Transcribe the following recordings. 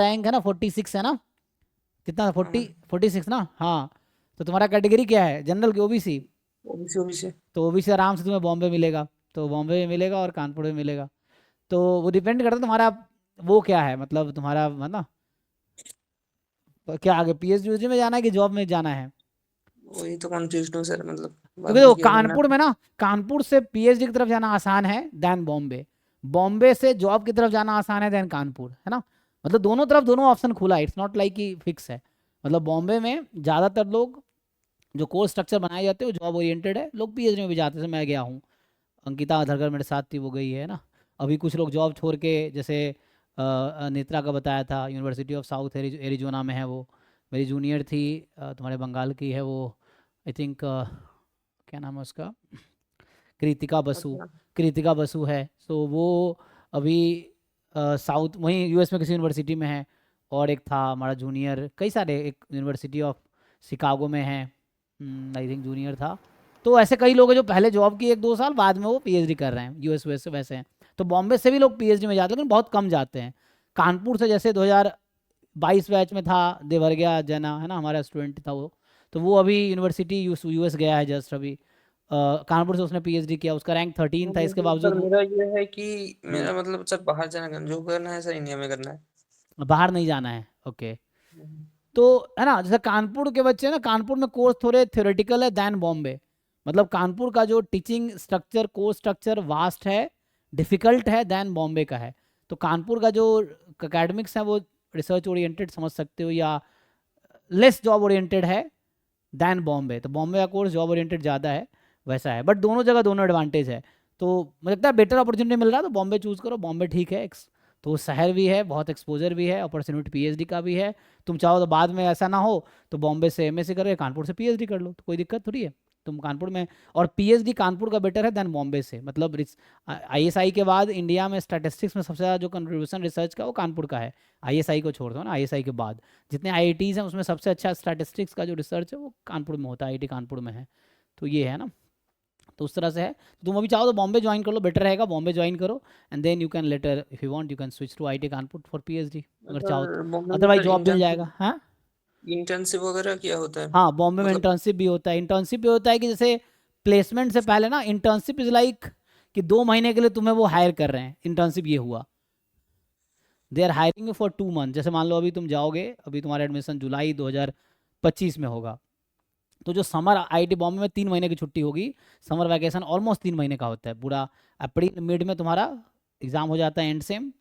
Rank है ना 46 है ना, कितना हाँ 46 ना, हाँ। तो तुम्हारा कैटेगरी क्या है, जनरल की ओबीसी? OBC OBC. तो ओबीसी आराम से तुम्हें बॉम्बे मिलेगा, तो बॉम्बे में मिलेगा और कानपुर में मिलेगा। तो वो डिपेंड करता है तुम्हारा वो क्या है, मतलब तुम्हारा है ना, क्या आगे पीएचडी में जाना है कि जॉब में जाना है? वही तो कंफ्यूज हूँ सर, मतलब क्योंकि आगे देखो क्या करना कानपुर है। में ना, कानपुर से पीएचडी की तरफ जाना आसान है देन बॉम्बे, बॉम्बे से जॉब की तरफ जाना आसान है देन कानपुर, है ना। मतलब दोनों तरफ दोनों ऑप्शन खुला है, इट्स नॉट लाइक कि फिक्स है। मतलब बॉम्बे में ज़्यादातर लोग जो कोर्स स्ट्रक्चर बनाए जाते हैं वो जॉब ओरिएंटेड है, लोग पीएचडी में भी जाते हैं, जैसे मैं गया हूँ, अंकिता अधरकर मेरे साथ थी वो गई है ना। अभी कुछ लोग जॉब छोड़ के, जैसे नेत्रा का बताया था, यूनिवर्सिटी ऑफ साउथ एरिजोना में है वो, मेरी जूनियर थी, तुम्हारे बंगाल की है वो, आई थिंक क्या नाम है उसका, कृतिका बसु, अच्छा। कृतिका बसु है। तो वो अभी साउथ वहीं यूएस में किसी यूनिवर्सिटी में है। और एक था हमारा जूनियर, कई सारे, एक यूनिवर्सिटी ऑफ शिकागो में है, आई थिंक जूनियर था। तो ऐसे कई लोग हैं जो पहले जॉब की 1-2 साल, बाद में वो पीएचडी कर रहे हैं, यूएस यूएस से वैसे हैं। तो बॉम्बे से भी लोग पीएचडी में जाते हैं, लेकिन बहुत कम जाते हैं। कानपुर से जैसे 2022 बैच में था देवरगया जना, है ना, हमारा स्टूडेंट था वो, तो वो अभी यूनिवर्सिटी यूएस गया है जस्ट अभी। कानपुर से उसने पीएचडी किया, उसका रैंक 13 था, इसके मतलब सर बावजूद वो। मेरा ये है कि हम्म, मेरा मतलब सर बाहर जाना जो करना है सर इंडिया में करना है। बाहर नहीं जाना है, ओके। हम्म। तो है ना, जैसे कानपुर के बच्चे ना, कानपुर में कोर्स थोड़े थ्योरेटिकल है दैन बॉम्बे। मतलब कानपुर का जो teaching structure, course structure vast है, डिफिकल्ट है दैन बॉम्बे का है। तो कानपुर का जो एकेडमिक्स है वो रिसर्च ओरिएंटेड समझ सकते हो, या लेस जॉब ओरिएंटेड है दैन बॉम्बे। तो बॉम्बे का कोर्स जॉब ओरिएंटेड ज़्यादा है, वैसा है। बट दोनों जगह दोनों एडवांटेज है। तो मुझे लगता है बेटर अपॉर्चुनिटी मिल रहा है तो बॉम्बे चूज़ करो, बॉम्बे ठीक है। तो शहर भी है, बहुत एक्सपोजर भी है, अपॉर्चुनिटी पीएचडी का भी है। तुम चाहो तो बाद में ऐसा ना हो तो बॉम्बे से एमएससी करके कानपुर से पीएचडी कर लो, तो कोई दिक्कत थोड़ी है। तुम कानपुर में, और पीएचडी कानपुर का बेटर है देन बॉम्बे से। मतलब आईएसआई के बाद इंडिया में स्टैटिस्टिक्स में सबसे ज़्यादा जो कंट्रीब्यूशन रिसर्च का वो कानपुर का है। आईएसआई को छोड़ दो ना, आईएसआई के बाद जितने आईआईटीज़ हैं उसमें सबसे अच्छा स्टैटिस्टिक्स का जो रिसर्च है वो कानपुर में होता है, आईआईटी कानपुर में है। तो ये है ना, तो उस तरह से है। तो तुम अभी चाहो तो बॉम्बे ज्वाइन कर लो, बेटर रहेगा, बॉम्बे ज्वाइन करो। And then you can later if you want you can switch to IIT Kanpur for PhD, अगर चाहो तो। सर बॉम्बे में अदरवाइज सर जॉब मिल इंटर्नशिप, जाएगा, हाँ। इंटर्नशिप वगैरह क्या होता है हाँ, बॉम्बे में मतलब। इंटर्नशिप भी होता है। इंटर्नशिप भी होता है कि जैसे प्लेसमेंट से पहले ना, इंटर्नशिप इज लाइक कि 2 महीने के लिए तुम्हें वो हायर कर रहे हैं। इंटर्नशिप ये हुआ, they are hiring you for 2 month. जैसे मान लो अभी तुम जाओगे, अभी तुम्हारा एडमिशन जुलाई 2025 में होगा, तो जो समर आईआईटी बॉम्बे में 3 महीने की छुट्टी होगी, समर वैकेशन ऑलमोस्ट 3 महीने का होता है पूरा। अप्रैल मिड में तुम्हारा एग्ज़ाम हो जाता है, एंड सेम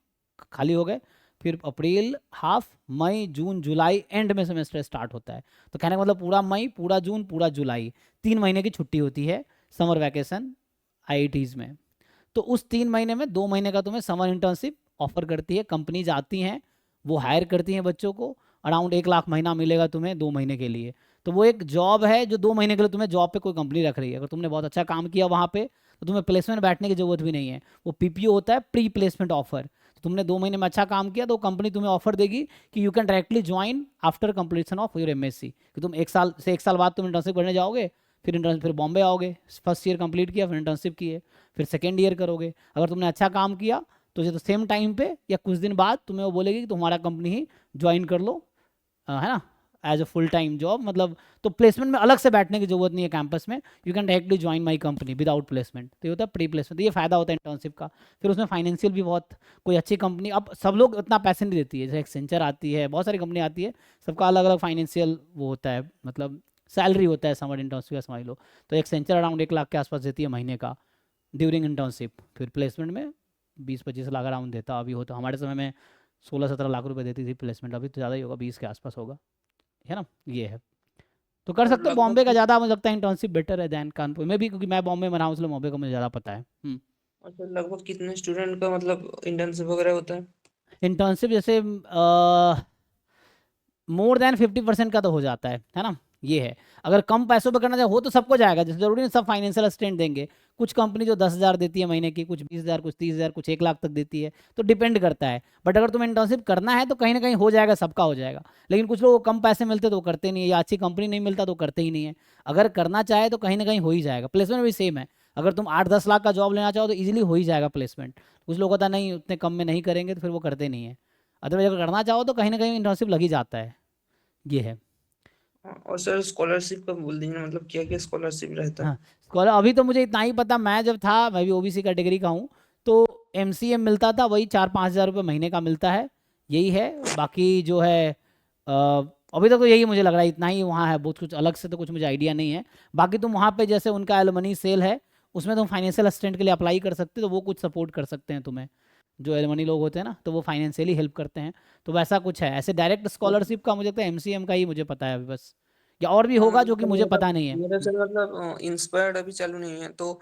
खाली हो गए। फिर अप्रैल हाफ, मई जून जुलाई एंड में सेमेस्टर स्टार्ट होता है। तो कहने का मतलब पूरा मई, पूरा जून, पूरा जुलाई, 3 महीने की छुट्टी होती है समर वैकेशन आईआईटीज़ में। तो उस 3 महीने में 2 महीने का तुम्हें समर इंटर्नशिप ऑफर करती है, कंपनीज आती हैं, वो हायर करती हैं बच्चों को। अराउंड 1 लाख महीना मिलेगा तुम्हें 2 महीने के लिए। तो वो एक जॉब है जो 2 महीने के लिए तुम्हें जॉब पे कोई कंपनी रख रही है। अगर तुमने बहुत अच्छा काम किया वहाँ पे तो तुम्हें प्लेसमेंट बैठने की जरूरत भी नहीं है। वो पीपीओ होता है, प्री प्लेसमेंट ऑफर। तो तुमने 2 महीने में अच्छा काम किया तो कंपनी तुम्हें ऑफर देगी कि you can directly join after completion of your MSc, कि तुम 1 साल बाद तुम इंटर्नशिप करने जाओगे, फिर इंटर्नशिप, फिर बॉम्बे आओगे, फर्स्ट ईयर कंप्लीट किया, फिर इंटर्नशिप किए, फिर सेकेंड ईयर करोगे। अगर तुमने अच्छा काम किया तो सेम टाइम पे या कुछ दिन बाद तुम्हें वो बोलेगी कि तुम्हारा कंपनी ही ज्वाइन कर लो, है ना, as a full time job. मतलब तो प्लेसमेंट में अलग से बैठने की जरूरत नहीं है कैंपस में, you can directly join my company without placement. तो ये होता है प्री प्लेसमेंट। तो ये फायदा होता है इंटर्नशिप का। फिर उसमें फाइनेंशियल भी बहुत, कोई अच्छी कंपनी, अब सब लोग उतना पैसे नहीं देती है, जैसे एक्सेंचर आती है, बहुत सारी कंपनी आती है, सबका अलग अलग फाइनेंशियल वो होता है, मतलब सैलरी होता है समर इंटर्नशिप का, समझ लो। तो एक्सेंचर अराउंड 1 लाख के आसपास देती है महीने का ड्यूरिंग इंटर्नशिप। फिर प्लेसमेंट में 20-25 लाख अराउंड देता अभी होता, हमारे समय में 16-17 लाख रुपए देती थी प्लेसमेंट, अभी तो ज़्यादा ही होगा, 20 के आसपास होगा, है ना। ये है, तो कर और सकते हो। लगभग बॉम्बे का ज़्यादा मुझे लगता है इंटर्नशिप बेटर है दैन कानपुर में भी, क्योंकि मैं बॉम्बे में रहा हूँ इसलिए बॉम्बे का मुझे ज़्यादा पता है। अच्छा लगभग कितने स्टूडेंट का मतलब इंटर्नशिप वगैरह होता है। इंटर्नशिप जैसे मोर देन 50% का तो हो जाता है ना। ये है, अगर कम पैसों पे करना चाहे हो तो सबको जाएगा, जैसे जरूरी नहीं सब फाइनेंशियल असिस्टेंट देंगे। कुछ कंपनी जो 10,000 देती है महीने की, कुछ 20,000, कुछ 30,000, कुछ 1 लाख तक देती है, तो डिपेंड करता है। बट अगर तुम्हें इंटर्नशिप करना है तो कहीं ना कहीं हो जाएगा, सबका हो जाएगा। लेकिन कुछ लोग कम पैसे मिलते तो वो करते नहीं है, या अच्छी कंपनी नहीं मिलता तो करते ही नहीं है। अगर करना चाहे तो कहीं ना कहीं हो ही जाएगा। प्लेसमेंट भी सेम है, अगर तुम 8-10 लाख का जॉब लेना चाहो तो ईजिली हो ही जाएगा प्लेसमेंट। कुछ लोग होता नहीं, उतने कम में नहीं करेंगे तो फिर वो करते नहीं है। अदरवाइज अगर करना चाहो तो कहीं ना कहीं इंटर्नशिप लग ही जाता है, ये है। हाँ, और सर स्कॉलरशिप का बोल दीजिए, मतलब क्या क्या स्कॉलरशिप रहता है? हाँ, स्कॉलर अभी तो मुझे इतना ही पता, मैं जब था मैं भी ओबीसी कैटेगरी का हूँ, तो एमसीएम मिलता था, वही 4-5 हज़ार रुपये महीने का मिलता है, यही है। बाकी जो है अभी तक तो यही मुझे लग रहा है, इतना ही वहाँ है, बहुत कुछ अलग से तो कुछ मुझे आइडिया नहीं है। बाकी तुम वहाँ पे जैसे उनका एलुमनी सेल है, उसमें तुम फाइनेंशियल असिस्टेंट के लिए अप्लाई कर सकते हो, तो वो कुछ सपोर्ट कर सकते हैं तुम्हें। जो एलुमनी लोग होते हैं ना, तो वो फाइनेंशियली हेल्प करते हैं। तो वैसा कुछ है, ऐसे डायरेक्ट स्कॉलरशिप का मुझे तो एमसीएम का ही मुझे पता है अभी बस, या और भी हाँ होगा मतलब जो कि सर मुझे पता नहीं है। मेरा सर मतलब इंस्पायर्ड अभी चालू नहीं है, तो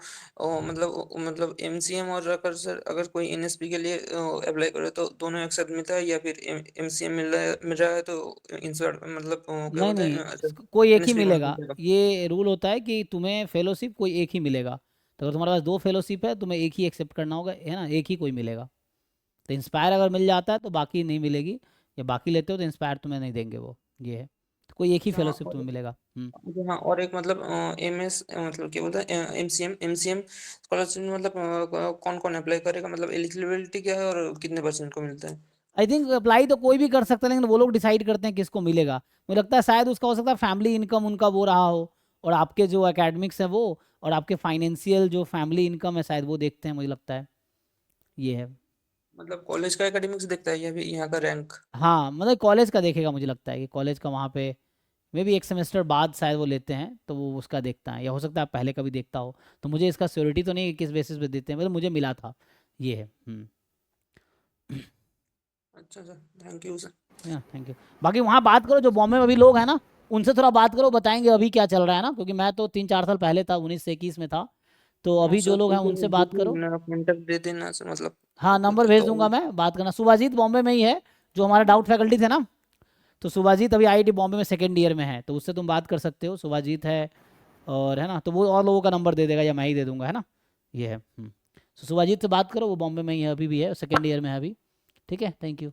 मतलब एमसीएम और अगर सर अगर कोई एनएसपी के लिए अप्लाई करे तो दोनों एक साथ मिलता है, या फिर एमसीएम मिल रहा है तो इंस्पायर्ड मतलब क्या नहीं बोलते नहीं, हैं अच्छा कोई एक ही एनएसपी कौन मिलेगा। मिलेगा? ये रूल होता है कि तुम्हें फेलोशिप कोई एक ही मिलेगा। तो अगर तुम्हारे पास 2 फेलोशिप है, तुम्हें एक ही एक्सेप्ट करना होगा, है ना, एक ही कोई मिलेगा। तो इंस्पायर अगर मिल जाता है तो बाकी नहीं मिलेगी, या बाकी लेते हो तो इंस्पायर तुम्हें नहीं देंगे वो, ये है। तो कोई एक ही अच्छा फेलोशिप तुम्हें मिलेगा। हाँ, और एक मतलब एमएस मतलब क्या बोलते हैं एमसीएम एमसीएम स्कॉलरशिप मतलब कौन कौन अप्लाई करेगा, मतलब एलिजिबिलिटी क्या है और कितने परसेंट को मिलता है? आई थिंक अप्लाई तो कोई भी कर सकता है, लेकिन वो लोग डिसाइड करते हैं किसको मिलेगा। मुझे लगता है शायद उसका हो सकता है फैमिली इनकम उनका वो रहा हो, और आपके जो एकेडमिक्स है वो, और आपके फाइनेंशियल जो फैमिली इनकम है शायद वो देखते हैं, मुझे लगता है, ये है। मतलब कॉलेज का एकेडमिक्स देखता है या फिर यहाँ का रैंक? हाँ, मतलब कॉलेज का देखेगा, मुझे लगता है कि कॉलेज का वहाँ पे मे भी एक सेमेस्टर बाद शायद वो लेते हैं, तो वो उसका देखता है, या हो सकता है आप पहले का भी देखता हो। तो मुझे इसका श्योरिटी तो नहीं है कि किस बेसिस पे देते हैं, मतलब मुझे मिला था, ये है। अच्छा sir, thank you sir. Thank you. बाकी वहाँ बात करो, जो बॉम्बे में अभी लोग हैं ना, उनसे थोड़ा बात करो, बताएंगे अभी क्या चल रहा है ना, क्योंकि मैं तो 3-4 साल पहले था, 19 से 21 में था। तो हाँ अभी जो सर, लोग हैं ठीक है उनसे सर, बात देखिए करो। मेरा कॉन्टेक्ट दे देना सर, मतलब हाँ, कुछ नंबर भेज तो। दूंगा मैं, बात करना। सुभाजीत बॉम्बे में ही है, जो हमारा डाउट फैकल्टी थे ना, तो सुभाजीत अभी आईआईटी बॉम्बे में सेकेंड ईयर में है, तो उससे तुम बात कर सकते हो, सुभाजीत है। और है ना, तो वो और लोगों का नंबर दे देगा, या मैं ही दे दूंगा, है ना, ये है। तो सुभाजीत से बात करो, वो बॉम्बे में ही है, अभी भी है, सेकेंड ईयर में है अभी। ठीक है, थैंक यू।